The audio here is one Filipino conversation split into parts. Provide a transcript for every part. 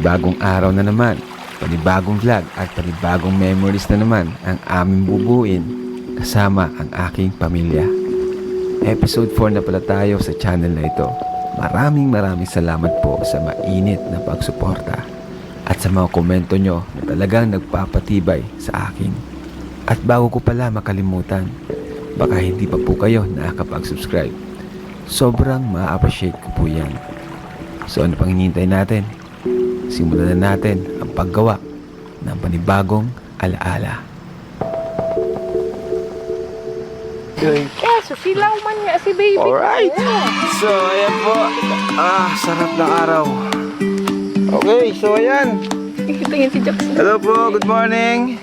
Panibagong araw na naman, panibagong vlog at panibagong memories na naman ang aming bubuin kasama ang aking pamilya. Episode 4 na pala tayo sa channel na ito. Maraming salamat po sa mainit na pagsuporta at sa mga komento nyo na talagang nagpapatibay sa akin. At bago ko pala makalimutan, baka hindi pa po kayo nakakapag-subscribe. Sobrang ma-appreciate ko po yan. So ano pang hinihintay natin? Simulan na natin ang paggawa ng panibagong alaala. So silaw man nga si baby. Alright! So ayan po. Sarap ng araw. Okay, so ayan. Tingin si Jackson. Hello po, good morning.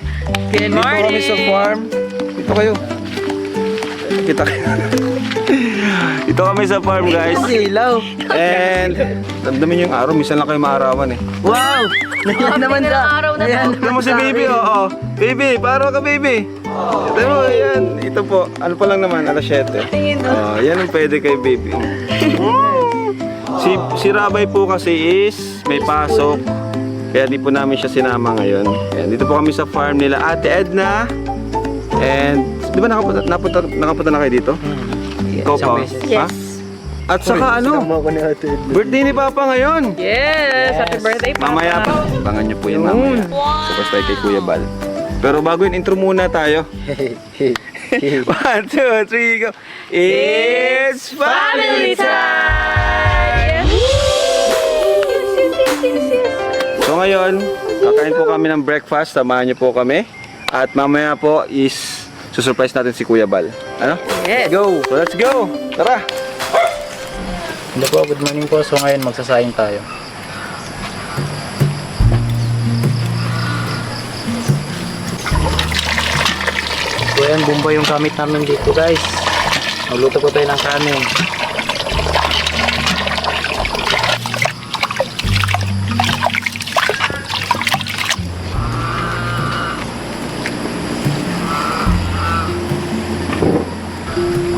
Good Dito kami sa farm. Dito kayo. Kita kayo. Ito kami sa farm, guys. Silaw. And damdamin yung araw, minsan lang kayo maarawan eh. Wow! Nandiyan naman na ka. araw na to. Tignan mo si baby, oo. Baby, paano ka baby? Ito mo, ayan. Ito po, ano pa lang naman, alas 7. Tingin mo. Yan ang pwede kay baby. Si Rabay po kasi is may pasok. Kaya di po namin siya sinama ngayon. Ayan, dito po kami sa farm nila Ate Edna. And, di ba nakapunta na kayo dito? Ikaw pa? Yes. Ha? At saka ano, birthday ni Papa ngayon. Yes. Happy birthday, Papa. Mamaya pa. Abangan nyo po yun mamaya. Surprise tayo kay Kuya Bal. Pero bago yun, intro muna tayo. 1, 2, 3, go. It's family time! So ngayon, kakain po kami ng breakfast. Samahan nyo po kami. At mamaya po is susurprise natin si Kuya Bal. Ano? Yes. Go! So let's go! Tara! Hello po, good morning po. So ngayon magsasayang tayo. So ayan, bumba yung gamit namin dito guys. Magluto po tayo ng kanin.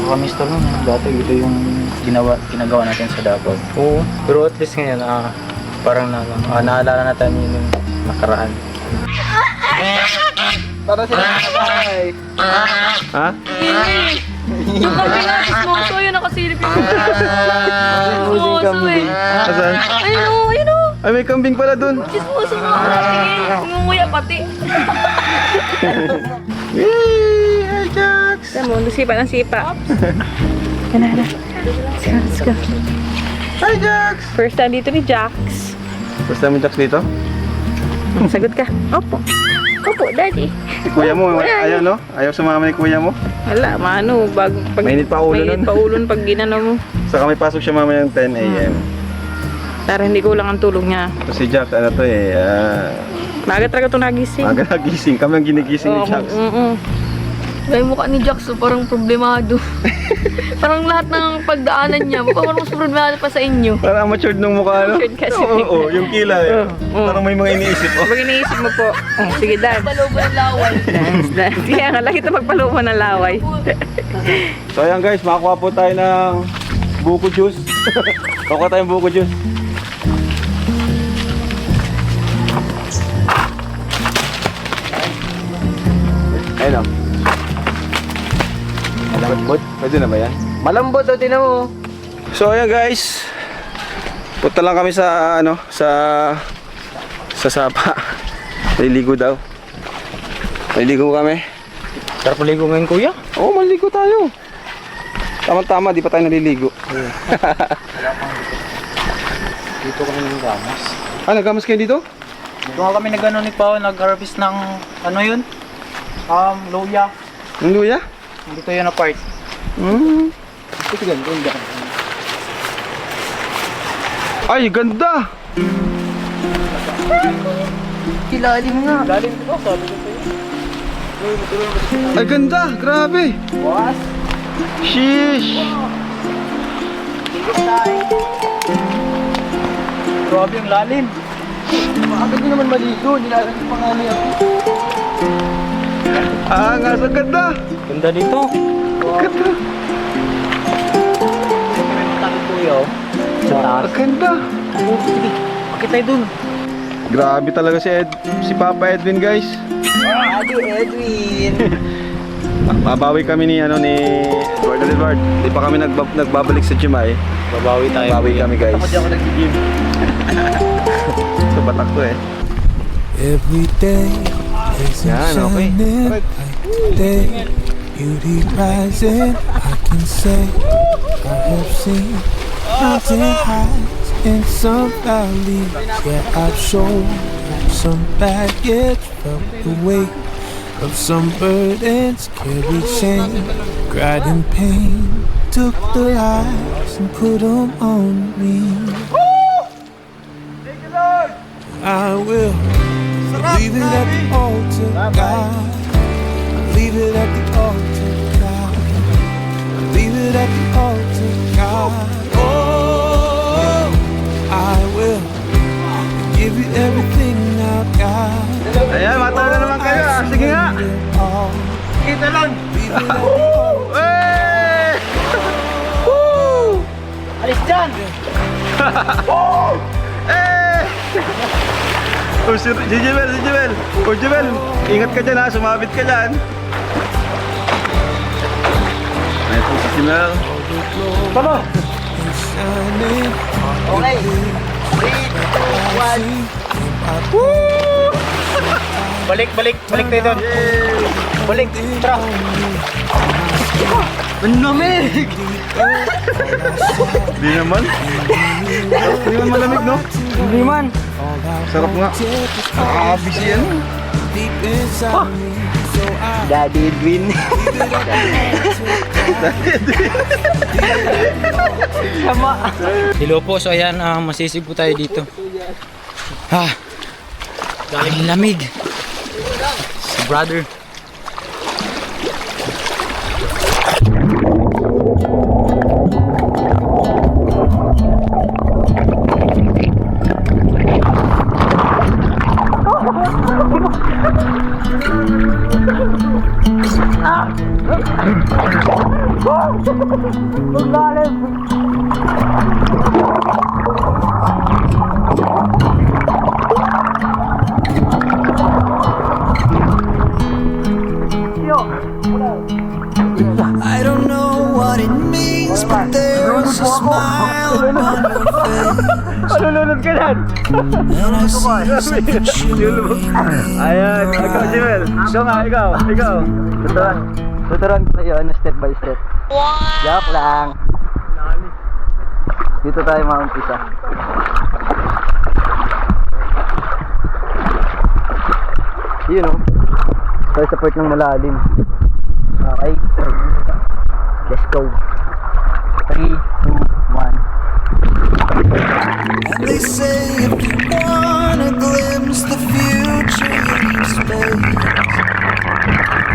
Nakakamiss to nun. Dati ito yung ginagawa natin sa Davao. Oo. Pero at least ngayon, parang naalala natin yung nakaraan. Para sila nakakay. Ha? Yung kami nga, smoso yun, nakasilip yung smoso eh. Asan? Ayun o, ayun o. Ay, may kambing pala dun. Smoso mo, tingin. Ngunguya pati. Yay! Hi, Jax! Tama mo, sipa ng sipa. Yan na. Let's go. Hi, Jax! First time dito ni Jax. First time yung Jax dito? Sagot ka. Opo. Opo, daddy. Si kuya mo, ayaw no? Ayaw sumama ni kuya mo? Wala, mano. Pag Mainit pa ulo nun. Mainit pa ulo pag ginano mo. Saka may pasok siya mamaya ng 10 a.m. Para hindi kulang ang tulog niya. So si Jax, ano to eh, Maaga talaga ito nagising. aga nagising. Kami ang ginigising ni Jax. May mukha ni Jax, so parang problemado. Parang lahat ng pagdaanan niya, parang mas problemado pa sa inyo. Parang matured nung mukha, no? Matured kasi. Oo, yung kilay. Parang may mga iniisip. Oh. Pag iniisip mo po, sige dance. Palobo ng laway. Dance. Kaya nga lang kita magpalubo ng laway. So ayan guys, makakuha po tayo ng buko juice. Kukuha tayong buko juice. Ayun o. Malambot. Pwede na ba yan? Malambot o, tinan mo. So ayan guys. Punta lang kami sa ano, sa sapa. Maliligo daw. Maliligo kami. Sarap maligo ngayon kuya. Oo, maliligo tayo. Tama-tama, di pa tayo naliligo. Dito kami ng gamas. Nagamas kayo dito? Dito nga kami nag-ano ni Pao, nag-harvest ng ano yun? Luya. Yung luya? Dito yun na part. Ito ganito yung daan. Ay, ganda! Kilalim nga. Galing dito, sabi ko sa'yo. Ay, ganda! Grabe! Bukas. Sheesh! Tigit tayo. Grabe yung lalim. Agad nyo naman maligo, nilalagay pa nga niya. Nga sa ganda! Ganda dito. Ganda! Tabi kuya oh. Sa taas. Ganda! Sige, bakit tayo dun? Grabe talaga si Papa Edwin, guys. Adi Edwin. Mabawi kami ni Edward. Hindi pa kami nagbabalik sa gym ay. Babawi tayo. Bawi kami, guys. Ako di ako nag-gym. Ito batak to eh. Every day is a Yan, okay. shining Alright. day. Beauty rising, I can say I have seen mountain highs and some valleys. Yeah, I've shouldered some baggage, felt the weight of some burdens, carried shame, cried in pain, took the lies and put them on me. I will leave it at the altar, God. Leave it at the altar, God. Leave it at the altar, God. Oh, I will give you everything now, God. Ayan, mata na naman kayo. Sige nga. Kita lang. Leave it at the altar. Hey! Alis dyan! Eh! Oh, si Jimel. Oh, Jimel, ingat ka dyan ha, sumabit ka dyan. Ayan po si Jimel. Tama! Shining. Okay. 3, 2, 1. Balik tayo doon. Balik, tara. Manamig! Di naman. Di naman malamig, no? Hindi man. Sarap nga. Nakakabis yan. Deep inside me, so I Daddy Edwin. Sama. Hello po, so ayan, masisig po tayo dito. Ang lamig. Si brother. I don't know what it means, but there's a smile on your face, Malulunod ka dyan. and I see something shimmering. Ayan, ikaw Jimel. Ikaw. Tuturuan ko kayo step by step. Joke lang. Dito tayo maumpisa. Yun o. Tayo sa part ng malalim. Okay. Let's go. 3, 2, 1. And they say if you wanna glimpse the future, you need space.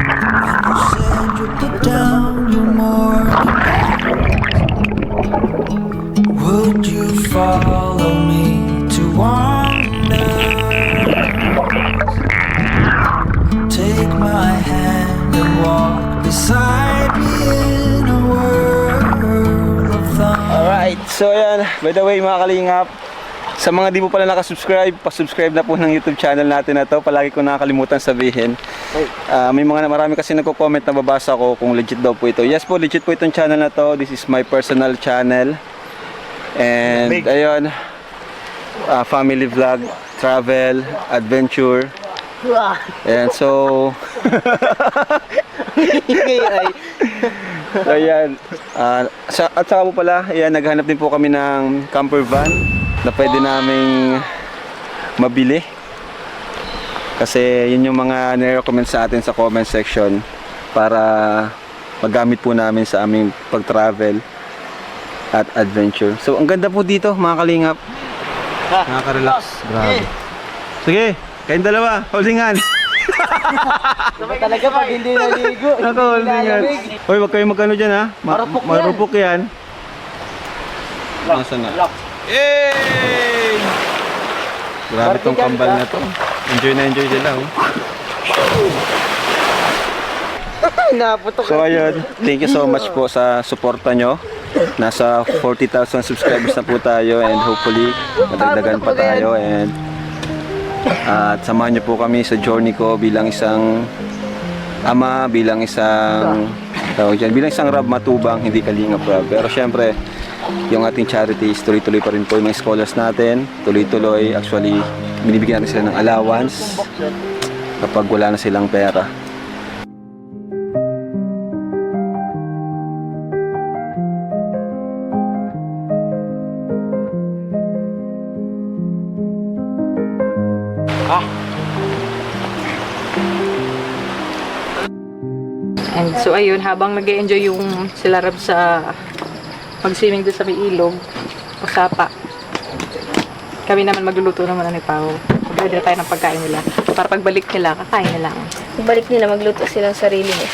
And you said you put down your morning bags. Would you follow me to wander? Take my hand and walk beside me in a world of thunder. Alright, so ayan, by the way mga kalingap, sa mga di po pala nakasubscribe, pasubscribe na po ng YouTube channel natin na to. Palagi ko nakakalimutan sabihin. Marami kasi nagko-comment na babasa ko kung legit daw po ito. Yes po, legit po itong channel na to. This is my personal channel. And ayun, family vlog, travel, adventure. And so ayan, at saka po pala, ayan, naghanap din po kami ng camper van na pwede naming mabili. Kasi yun yung mga nire-recommend sa atin sa comment section para magamit po namin sa aming pag-travel at adventure. So ang ganda po dito mga kalingap. Nakaka-relax. Grabe. Sige, kayong dalawa, holding hands. Talaga pag hindi naligo. Naka-holding hands. Hoy, wag kayong magkano dyan ha. Marupok yan. Marupok yan. Nasaan na? Yay! Grabe tong kambal na to. Enjoy na enjoy sila oh. Naputok. So ayun, thank you so much po sa suporta nyo. Nasa 40,000 subscribers na po tayo and hopefully matagdagan pa tayo and At samahan niyo po kami sa journey ko bilang isang ama, bilang isang bilang isang Rab Matubang, hindi Kalingap Rab. Pero syempre, yung ating charities, tuloy-tuloy pa rin po yung mga scholars natin. Tuloy-tuloy, actually, binibigyan natin sila ng allowance kapag wala na silang pera. And so ayun, habang nag-enjoy yung sila Rab sa mag-swimming doon sa may ilog, usapa. Kami naman magluluto naman ni Pao. Mag-order tayo ng pagkain nila. Para pagbalik nila, kakain nila. Balik nila, magluto silang sarili nila.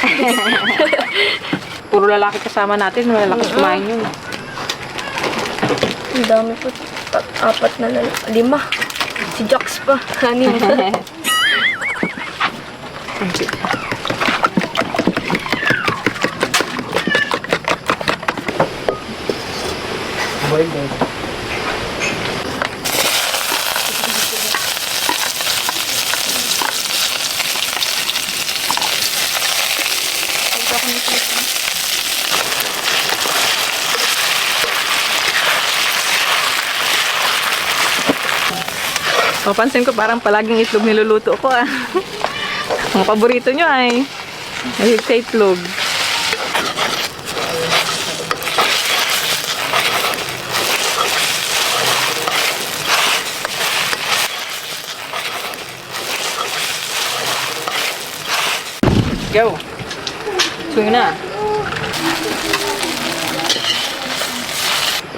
Puro lalaki kasama natin, malalaki kumain yun. Ang dami po. 4 na 5. Si Jax pa. 6. Mapansin ko parang palaging itlog niluluto ko ah. Ang paborito nyo ay mahilig sa itlog. Go! Swing na!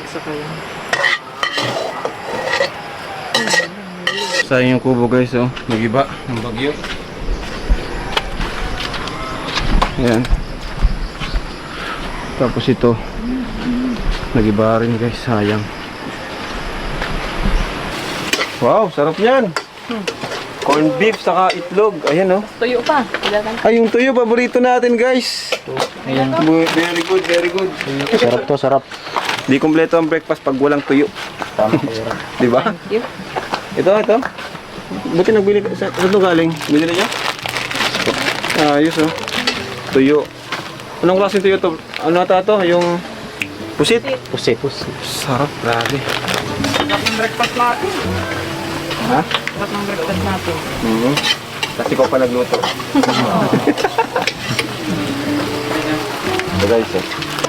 Isa kayo. Sayang yung kubo guys, oh. Nag-iba ng bagyo. Ayan. Tapos ito, nag-iba rin guys, sayang. Wow, sarap niyan. Corned beef saka itlog. Ayan, oh. Tuyo pa. Ay, yung tuyo, paborito natin guys. Ayan. Very good, very good. Sarap to, sarap. Di kompleto ang breakfast pag walang tuyo. Tama kayo. Di ba? Thank you. Ito. Buti nagbili ka. Saan ito galing? Binili niya? Ayos, oh. Tuyo. Anong klaseng tuyo to? Ano ata to? Yung pusit? Pusit. Sarap, grabe. Sarap ng breakfast natin. Ha? Sarap ng breakfast natin. Kasi ko pa nagluto. Ito guys, oh.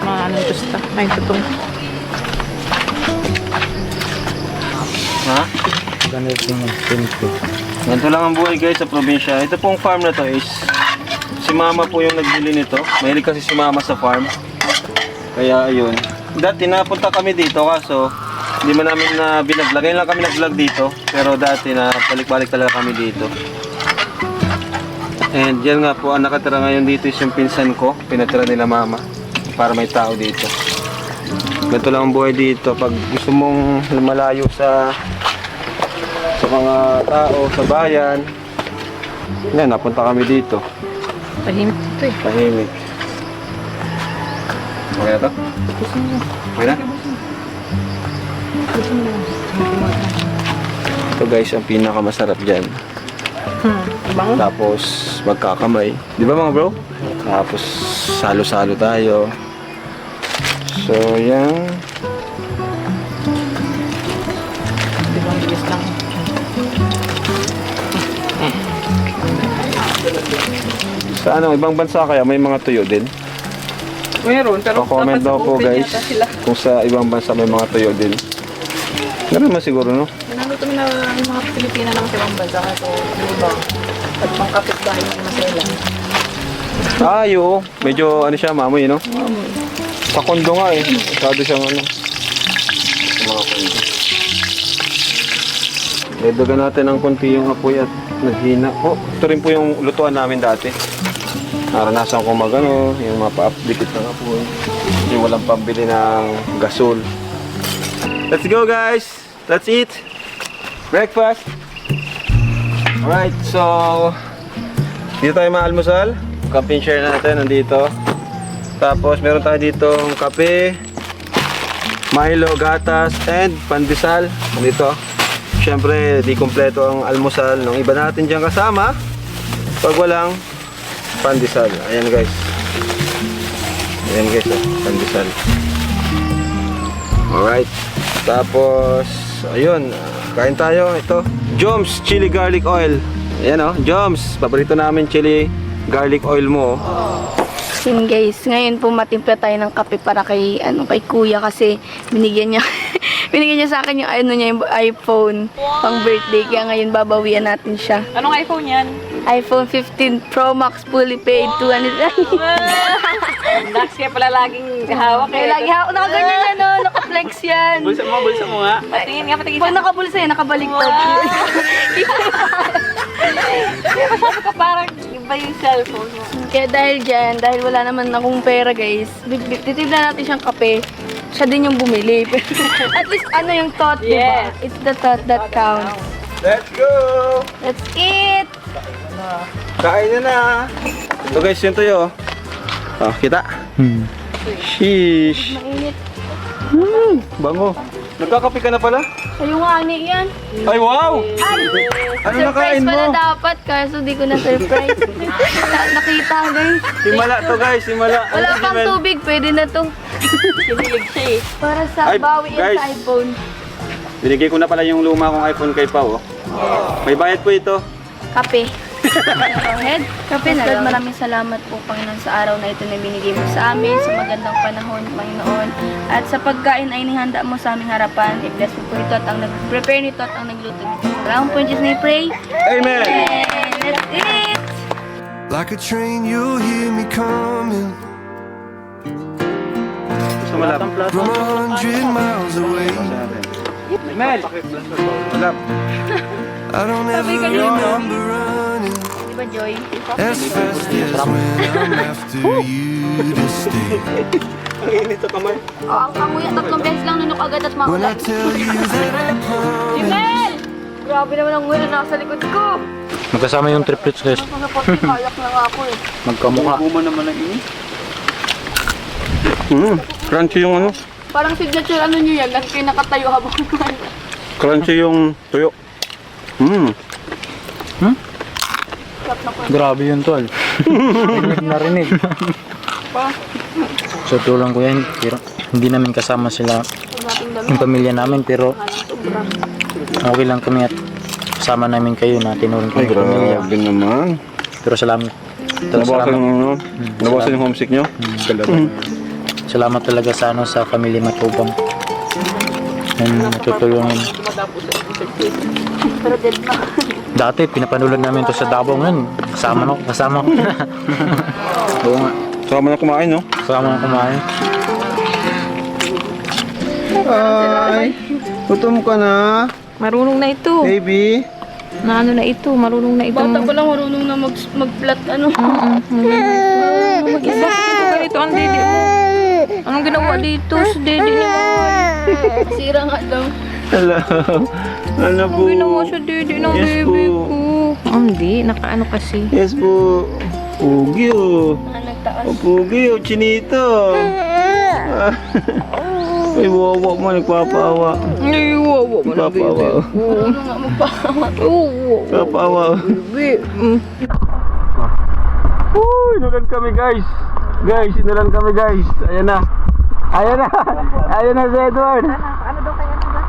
Mga anong tosta. Ay, tutong. Ha? Ganito yung pinto. Ganito lang ang buhay guys sa probinsya. Ito pong farm na to is si mama po yung nagbili nito. Mahilig kasi si mama sa farm. Kaya ayun. Dati napunta kami dito kaso hindi man namin na binag-vlog. Ngayon lang kami nag-vlog dito. Pero dati na balik-balik talaga kami dito. And yan nga po, ang nakatira ngayon dito is yung pinsan ko. Pinatira nila mama para may tao dito. Ganito lang ang buhay dito. Pag gusto mong lumalayo sa mga tao, sa bayan, yan, napunta kami dito. Tahimik ito eh. Tahimik. Okay na to? Okay na? Ito guys, ang pinakamasarap dyan. Bango. Tapos magkakamay. Di ba mga bro? Tapos salo-salo tayo. So yan. Di ba, bilis lang. Sa ano, ibang bansa kaya may mga tuyo din? Meron, pero Pa-comment dapat sa daw po open guys yata sila. kung sa ibang bansa may mga tuyo din. Ganun naman siguro, no? Naluto mo na yung mga Pilipina ng ibang bansa. So, di ba? At pangkapit bahay ng masela. Oo. Medyo ano siya, mamoy, no? Sa kondo nga eh. Masyado siyang ano. Sa mga kondo. Ledogan natin ng konti yung apoy at naghina. Oh, ito rin po yung lutuan namin dati. Naranasan ko magano, yung mga pa-updikit ng apoy. Yung walang pambili ng gasol. Let's go guys! Let's eat! Breakfast! Alright, so dito tayo maalmusal. Camping share natin nandito. Tapos meron tayo dito kape, Milo, gatas, and pandesal. Nandito. syempre di kompleto ang almusal ng iba natin dyan kasama pag walang pandesal. Ayan guys. Ayan guys, pandesal. Alright. Tapos, ayun, kain tayo. Ito, Joms Chili Garlic Oil. Ayan o, Joms, paborito namin chili garlic oil mo. Yun guys, ngayon po matimpla tayo ng kape para kay kuya kasi binigyan niya binigyan niya sa akin yung iPhone pang birthday, kaya ngayon babawian natin siya. Anong iPhone yan? iPhone 15 Pro Max fully paid 200. Dax, kaya pala laging hawak Kaya lagi ako nakaganyan yan, no? Naka-flex yan. Bulsa mo nga. Patingin nga, patingin. Pag nakabulsa yan, nakabaliktad. Kaya masabi ka parang iba yung cellphone mo. Kaya dahil dyan, dahil wala naman akong pera guys, titibla natin siyang kape. Siya din yung bumili. At least ano yung thought, diba? Yes. It's the thought that counts. Let's go! Let's eat! Kain na! Ito guys, yun tayo. Oh, kita? Sheesh! Mainit. Bango. Nagkakape ka na pala? Ayun nga, ani yan. Ay, wow! Ano Surprise nakain pala mo? dapat, kaso di ko na surprise. Nakita guys. Himala to guys, himala. Wala Ano, pang Jimel? tubig, pwede na to. Kinilig siya eh. Para sa Ay, bawi yan guys. sa iPhone. Binigay ko na pala yung luma kong iPhone kay Pao. May bayad po ito. Kape. Head, kape na lang. Maraming salamat po, Panginoon, sa araw na ito na binigay mo sa amin, sa magandang panahon, Panginoon. At sa pagkain ay nihanda mo sa aming harapan. I-bless mo po ito at ang nag-prepare nito at ang nagluto nito. Salamat po, Jesus, na pray. Amen! And let's eat! Like a train, you'll hear me coming Gusto mo lang? from 100 miles away. Mel! Wala. I don't ever remember running Di ba, Joy? as fast as when I'm after you to stay. Ang init sa kamay. Ang kanguya, 3 beses lang nunok agad at When I maulan. tell you that I promise. Jimel! Grabe naman ang nguya na nasa likod ko. Magkasama yung triplets guys. Kayak na nga ako eh. Magkamukha. Crunchy yung ano? Parang signature ano nyo yan, lagi kayo nakatayo habang Crunchy yung tuyo. Grabe yun tol. Narinig. Sa tulong ko yan, pero hindi namin kasama sila yung pamilya namin, pero okay lang kami at kasama namin kayo na tinuring kami pamilya. Grabe naman. Pero salamat. Nabawasan yung ano? Nabawasan yung homesick nyo? Salamat talaga sa ano, sa pamilya Matubang. Yung natutulungan. Pero dead na. Dati pinapanulan namin to sa Davao ngayon. Kasama ko. Oo nga. Saka na kumain, no? Kasama ko kumain. Ay, gutom ka na, Marunong na ito. baby. Na ano na ito, marunong na ito. Bata pa lang marunong na mag-flat ano. Bakit ito ganito ang dede mo? Anong ginawa dito sa dede naman? Sira nga daw. Hello. Ano po? Anong ginawa sa dede ng Yes bebe po. ko? Hindi, nakaano kasi. Yes po. Pugi oh. Nagtaas. Oh, pugi oh, chinito. Ay, wawa mo, nagpapawa. Ay, wawa mo na bebe Nagpapawa. ko. Ano nga magpahawa. Oo, Nagpapawa. bebe. Uy, inulan kami guys. Guys, inulan kami guys. Ayan na. Ayan na. Ayan na si Edward. Ano daw kaya na ba?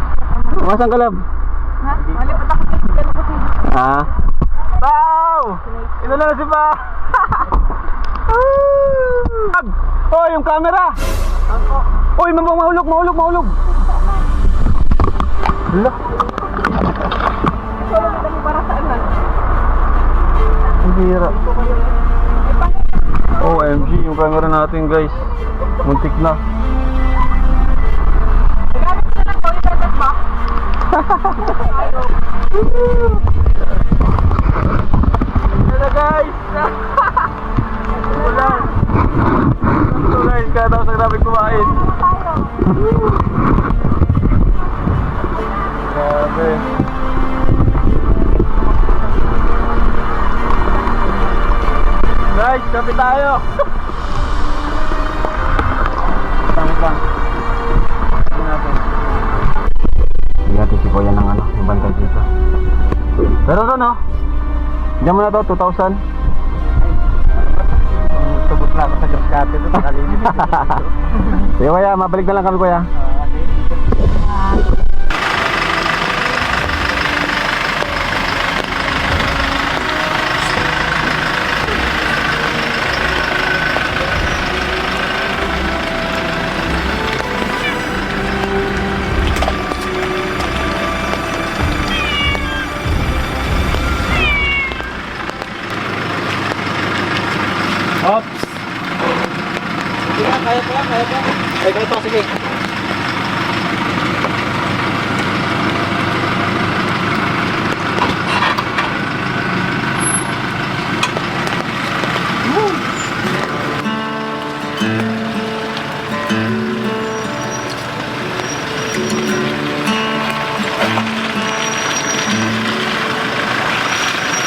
Masang kalab. Ha? Malipat ako sa Ha? Pao! Inulan na si Pa. Oh, yung camera. Uy, mahulog. Hala. Ang hira. OMG, yung camera natin guys. Muntik na. Hello guys! Wala. So guys, katapos na grabe kumain. Grabe. Guys, kape tayo! Tangit lang. Hindi natin si Kuya ng ano, yung bantay dito. Pero ito no, diyan mo na to, 2,000. Tubot na ako sa gaskate ito. Sige kuya, mabalik na lang kami kuya. Ops! Sige, kaya pa. Ay, ito, sige.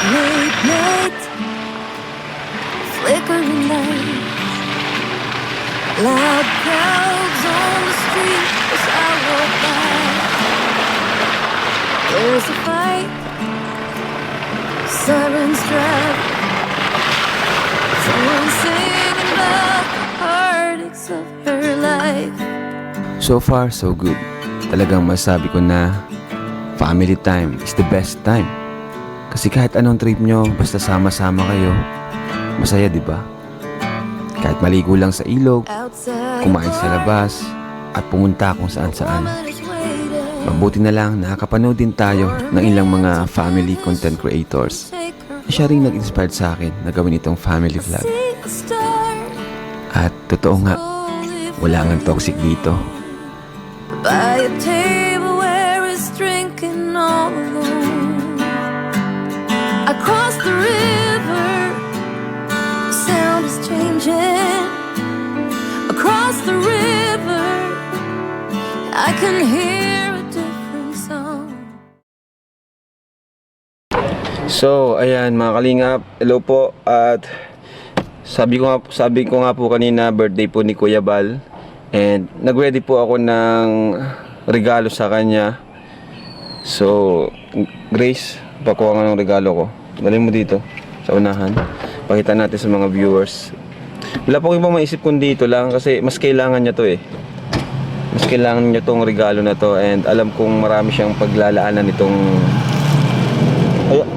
Late night, flickering lights, loud crowds on the street as I walk by. There's a fight, sirens drive, someone singing about the heartaches of her life. So far, so good. Talagang masabi ko na family time is the best time. Kasi kahit anong trip nyo, basta sama-sama kayo, masaya, di ba? Kahit maligo lang sa ilog, Outside, kumain sa labas, at pumunta kung saan-saan. woman is waiting. Mabuti na lang nakakapanood din tayo ng ilang mga family content creators. Take her Siya ring nag-inspired sa akin na gawin itong family vlog. see a star. At totoo nga, wala ngang toxic dito. By a table where he's drinking all alone. Across the river, the sound is changing. Across the river, I can hear a different song. So, ayan mga kalingap, hello po. At sabi ko nga po kanina, birthday po ni Kuya Bal. And nag-ready po ako ng regalo sa kanya. So, Grace, pakuha nga ng regalo ko. Dali mo dito sa unahan. Pakita natin sa mga viewers. Wala po ibang maisip kundi dito lang kasi mas kailangan niya to eh. Mas kailangan niya tong regalo na to, and alam kong marami siyang paglalaanan itong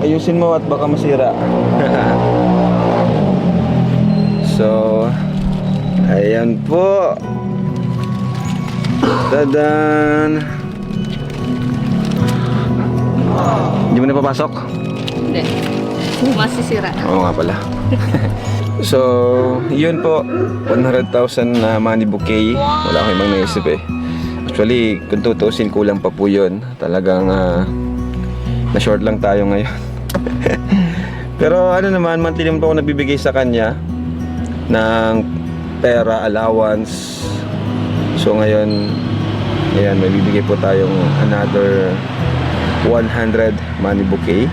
ayusin mo at baka masira. So, ayan po. Tadan. Hindi mo na papasok? Hindi. Masisira. Oo nga pala. So, yun po. 100,000 na money bouquet. Wala akong ibang naisip eh. Actually, kung tutusin, kulang pa po yun. Talagang na-short lang tayo ngayon. Pero ano naman, monthly naman po ako nabibigay sa kanya ng pera, allowance. So ngayon, ayan, may bibigay po tayong another 100 money bouquet.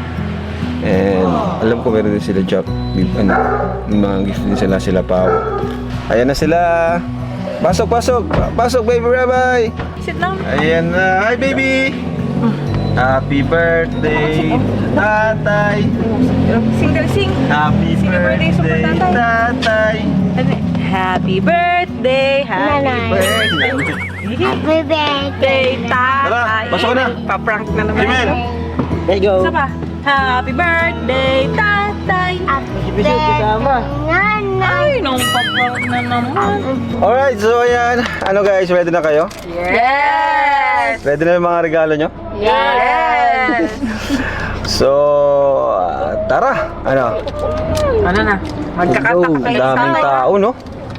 And alam ko meron din sila job, may mga gift din sila Pao. Ayan na sila. Pasok baby, bye. Sit down. Ayan na. Hi baby. Happy birthday tatay. Sing. Happy Sing a birthday, super birthday tatay. Happy birthday. Happy birthday, tatay. Tara, pasok na. Paprank na naman. Jimel. Let's go. Isa pa. Happy birthday, tatay. Ay, nung paprank na naman. Alright, so ayan. Ano guys, ready na kayo? Yes! Ready na yung mga regalo nyo? Yes! So, tara. Ano? Ano na? Magkakanta ka Ang daming tao, no?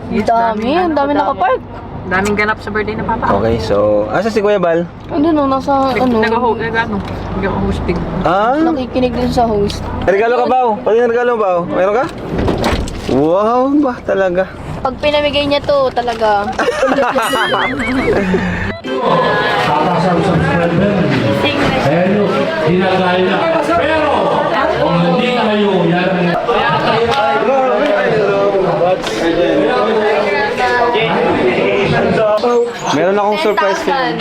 Ang dami nakapark. Daming ganap sa birthday na papa. Okay, so, asa si Kuya Bal? Ano no, nasa Nag-hosting. Ah? nakikinig din sa host. Regalo ka ba? Pati yung regalo ba? Meron ka? Wow, ba talaga? Pag pinamigay niya to, talaga. Pero, ginagaya na. Pero, kung hindi kayo, yan. Meron akong surprise kayo.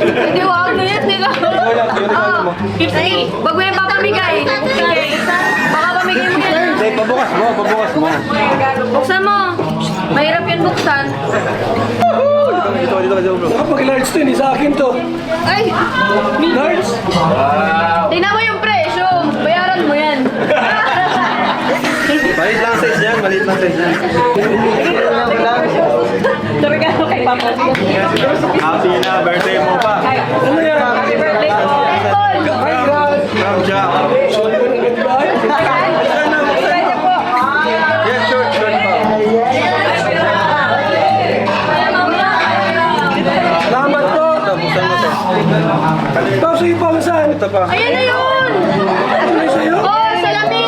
Hindi, wag na yan. Hindi ka. Yung regalo mo. 50. Wag mo yan papamigay. Okay. Baka pamigay mo yan. Hindi, pabukas mo. Buksan mo. Mahirap yan buksan. Dito, bro. Kapag-large to, hindi sa akin to. Ay! Large? Tingnan mo yung presyo. Bayaran mo yan. Maliit lang size yan. Regalo kay Papa. Happy na birthday mo pa. Ano yan? Happy birthday po. From Jack. Yes, short pa. Salamat po. Buksan mo to. Ito sa'yo pa saan? Ito pa. Ayan na yun! Ano yung sa'yo? Oh, salamin!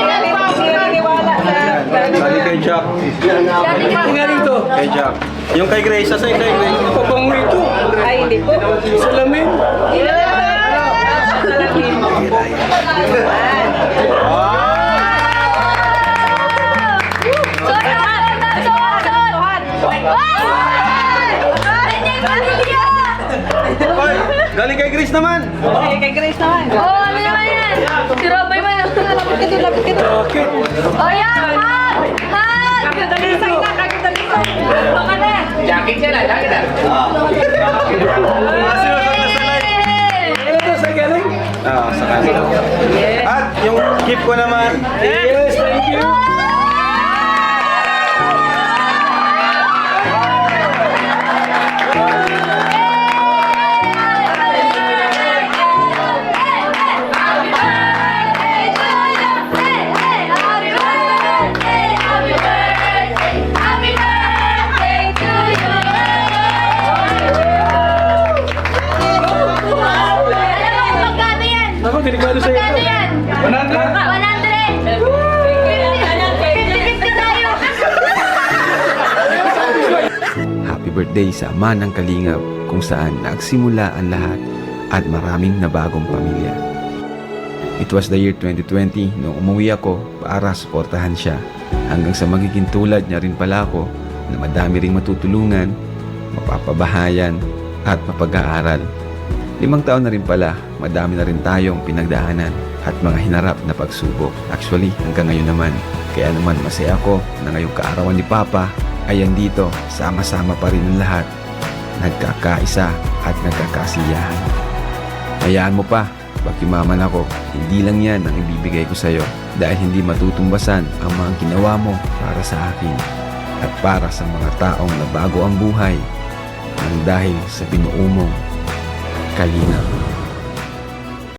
Bali kay Jack. Ang galing to. Kay Jack. Yung kay Grace, saan kay Grace? Pabango ito. Ay, hindi po. Salamin. Hoy, galing kay Grace naman. Kay Grace naman. Oh, ano naman yan? Si Robay man. Lapit ka doon. Okay. Oh, yan! Hug! Hug! Kagdalisay na, kagdalisay. Baka na. Ano to sa galing? Sa kanila. At yung gift ko naman. Yes, thank you. Ako, delikado sa'yo ito. 100? 100! Happy birthday sa ama ng Kalingap kung saan nagsimula ang lahat at maraming nabagong pamilya. It was the year 2020 nung umuwi ako para suportahan siya hanggang sa magiging tulad niya rin pala ako na madami ring matutulungan, mapapabahayan at mapag-aaral. 5 taon na rin pala, madami na rin tayong pinagdaanan at mga hinarap na pagsubok. Actually, hanggang ngayon naman. Kaya naman masaya ako na ngayong kaarawan ni Papa ay andito, sama-sama pa rin ang lahat. Nagkakaisa at nagkakasiyahan. Hayaan mo pa, pag yumaman ako, hindi lang yan ang ibibigay ko sa'yo dahil hindi matutumbasan ang mga ginawa mo para sa akin at para sa mga taong nabago ang buhay nang dahil sa binuo mong Kalingap.